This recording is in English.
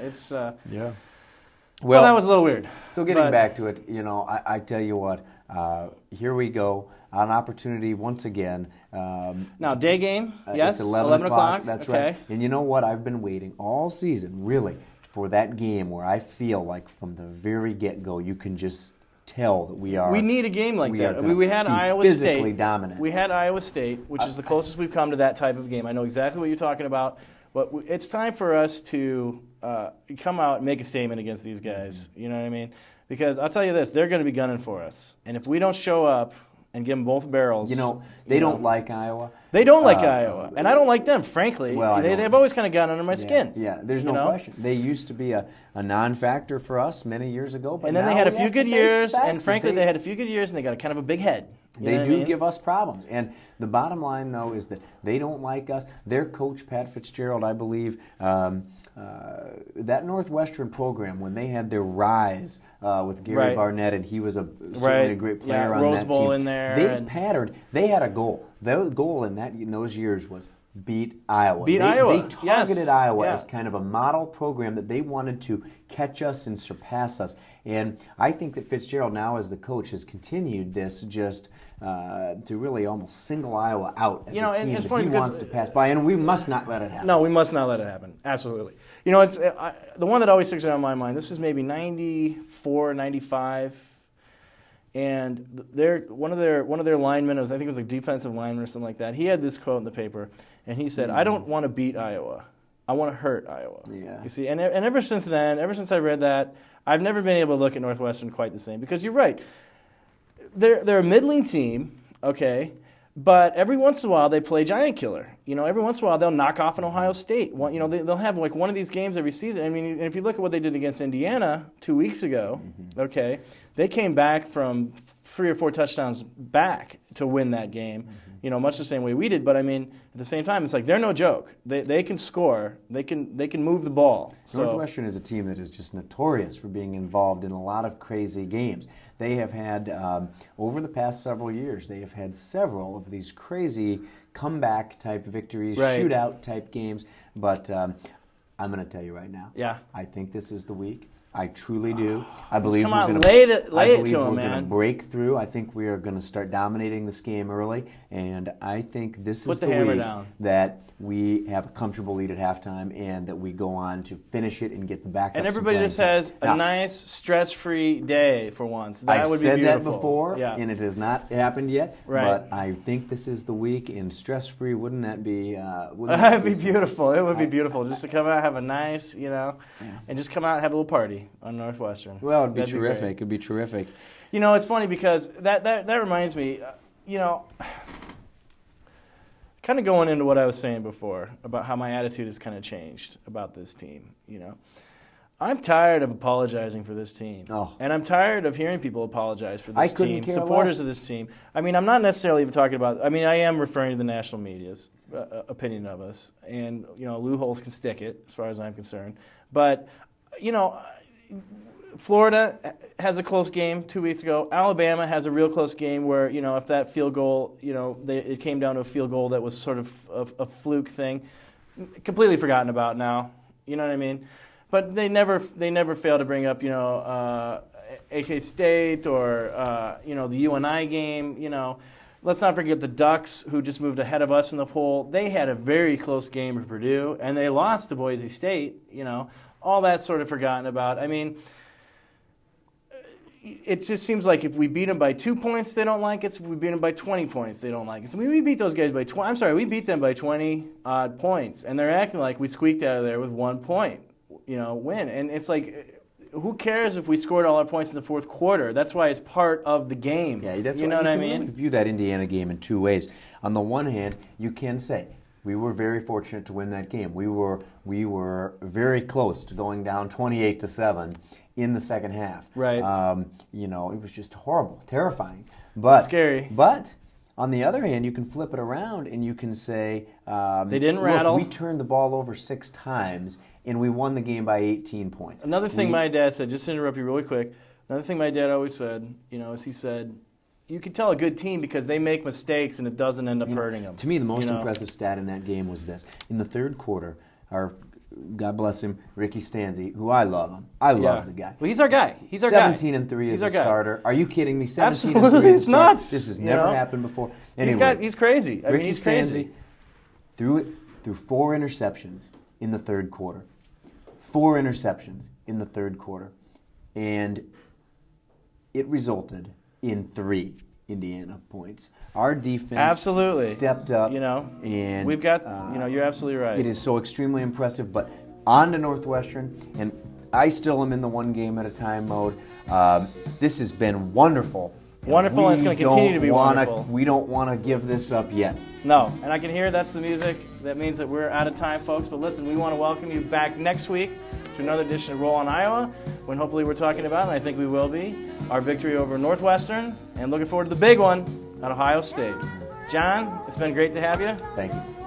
it's yeah. Well, that was a little weird. So getting back to it, I tell you what, here we go, an opportunity once again. Now, day game, yes, it's 11 o'clock. okay. That's right. And you know what? I've been waiting all season, really, for that game where I feel like from the very get-go, you can just tell that we are. We need a game like that. We had Iowa physically State. Dominant. We had Iowa State, which is the closest we've come to that type of game. I know exactly what you're talking about, but it's time for us to come out and make a statement against these guys. You know what I mean? Because I'll tell you this, they're going to be gunning for us. And if we don't show up and give them both barrels. They don't like Iowa. They don't like Iowa. And I don't like them, frankly. Well, they've always kind of gotten under my skin. Yeah, there's no question. They used to be a non-factor for us many years ago. But and then they had a few good years, and frankly, they had a few good years, and they got a kind of a big head. They do give us problems. And the bottom line, though, is that they don't like us. Their coach, Pat Fitzgerald, I believe, that Northwestern program, when they had their rise with Gary Barnett, and he was certainly a great player on Rose that Bowl team. in there. They had a goal. Their goal in those years was beat Iowa. They targeted Iowa as kind of a model program that they wanted to catch us and surpass us. And I think that Fitzgerald now as the coach has continued this just to really almost single Iowa out as a team that he wants to pass by, and we must not let it happen. No, we must not let it happen. Absolutely. It's the one that always sticks out in my mind. This is maybe 94, 95. And one of their linemen, I think it was a defensive lineman or something like that, he had this quote in the paper, and he said, I don't want to beat Iowa. I want to hurt Iowa. Yeah. You see, and ever since then, ever since I read that, I've never been able to look at Northwestern quite the same. Because you're right. They're a middling team, okay, but every once in a while they play giant killer. Every once in a while they'll knock off an Ohio State. They'll have like one of these games every season. I mean, if you look at what they did against Indiana 2 weeks ago, okay, they came back from 3 or 4 touchdowns back to win that game. Much the same way we did. But I mean, at the same time, it's like they're no joke. They can score. They can move the ball. Northwestern is a team that is just notorious for being involved in a lot of crazy games. They have had, over the past several years, they have had several of these crazy comeback-type victories, shootout-type games. But I'm going to tell you right now, I think this is the week. I truly do. I believe we're going to break through. I think we are going to start dominating this game early, and I think this is the week that we have a comfortable lead at halftime and that we go on to finish it and get the backups. And everybody just has a nice stress-free day for once. That would be beautiful. I've said that before, and it has not happened yet. But I think this is the week, and stress-free. Wouldn't that be? That'd be beautiful. It would be beautiful just to come out, have a nice, and just come out and have a little party on Northwestern. Well, it'd be terrific. It'd be terrific. It's funny because that reminds me, kind of going into what I was saying before about how my attitude has kind of changed about this team. I'm tired of apologizing for this team. And I'm tired of hearing people apologize for this team, supporters of this team. I mean, I'm not necessarily even talking about, I am referring to the national media's opinion of us. And, Lou Holtz can stick it as far as I'm concerned. But, Florida has a close game 2 weeks ago. Alabama has a real close game where, if that field goal, it came down to a field goal that was sort of a fluke thing. Completely forgotten about now. You know what I mean? But they never fail to bring up, AK State or, the UNI game. Let's not forget the Ducks, who just moved ahead of us in the poll. They had a very close game with Purdue, and they lost to Boise State. All that's sort of forgotten about. I mean, it just seems like if we beat them by 2 points, they don't like us. If we beat them by 20 points, they don't like us. I mean, we beat those guys by 20. I'm sorry, we beat them by 20 odd points, and they're acting like we squeaked out of there with 1 point, win. And it's like, who cares if we scored all our points in the fourth quarter? That's why it's part of the game. Yeah, that's what I mean. You can view that Indiana game in 2 ways. On the one hand, you can say, we were very fortunate to win that game. We were very close to going down 28-7 in the second half. Right. It was just horrible, terrifying, but scary. But on the other hand, you can flip it around and you can say they didn't rattle. We turned the ball over 6 times and we won the game by 18 points. Another thing my dad said, just to interrupt you really quick. Another thing my dad always said, is he said, you can tell a good team because they make mistakes and it doesn't end up hurting them. To me, the most impressive stat in that game was this. In the third quarter, our God bless him, Ricky Stanzi, who I love him. I love the guy. Well, he's our guy. He's our 17-3 as a starter. Are you kidding me? 17-3 Absolutely, as a it's starter. nuts. This has never happened before. Anyway, He's crazy. I mean, Ricky he's crazy. Stanzi threw 4 interceptions in the third quarter. 4 interceptions in the third quarter. And it resulted in 3 Indiana points. Our defense stepped up. And we've got, you're absolutely right. It is so extremely impressive. But on to Northwestern, and I still am in the one game at a time mode. This has been wonderful. Wonderful, and it's going to continue to be wonderful. We don't want to give this up yet. No, and I can hear that's the music. That means that we're out of time, folks. But listen, we want to welcome you back next week to another edition of Roll on Iowa, when hopefully we're talking about, and I think we will be, our victory over Northwestern, and looking forward to the big one at Ohio State. John, it's been great to have you. Thank you.